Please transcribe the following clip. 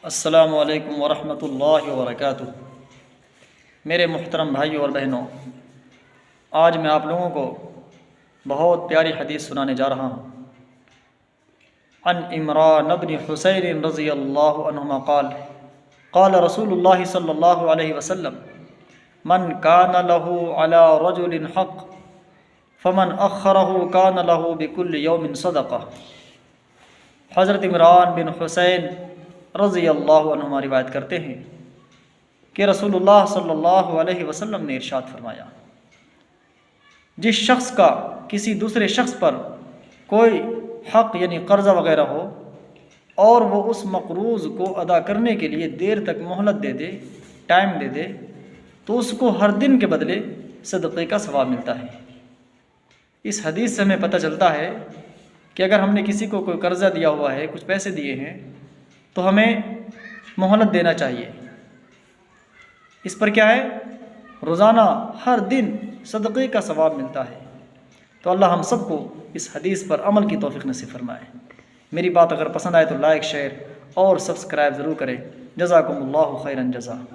السلام علیکم ورحمۃ اللہ وبرکاتہ۔ میرے محترم بھائیوں اور بہنوں، آج میں آپ لوگوں کو بہت پیاری حدیث سنانے جا رہا ہوں۔ عن عمران بن حسین رضی اللہ عنہما قال قال رسول اللہ صلی اللہ علیہ وسلم من کان له علی رجل حق فمن اخرہ کان له بکل یوم صدقہ۔ حضرت عمران بن حسین رضی اللہ عنہما روایت کرتے ہیں کہ رسول اللہ صلی اللہ علیہ وسلم نے ارشاد فرمایا، جس شخص کا کسی دوسرے شخص پر کوئی حق یعنی قرضہ وغیرہ ہو اور وہ اس مقروض کو ادا کرنے کے لیے دیر تک مہلت دے دے، ٹائم دے دے، تو اس کو ہر دن کے بدلے صدقے کا ثواب ملتا ہے۔ اس حدیث سے ہمیں پتہ چلتا ہے کہ اگر ہم نے کسی کو کوئی قرضہ دیا ہوا ہے، کچھ پیسے دیے ہیں، تو ہمیں مہلت دینا چاہیے۔ اس پر کیا ہے؟ روزانہ ہر دن صدقے کا ثواب ملتا ہے۔ تو اللہ ہم سب کو اس حدیث پر عمل کی توفیق نصیب فرمائے۔ میری بات اگر پسند آئے تو لائک، شیئر اور سبسکرائب ضرور کریں۔ جزاکم اللہ خیرا جزا۔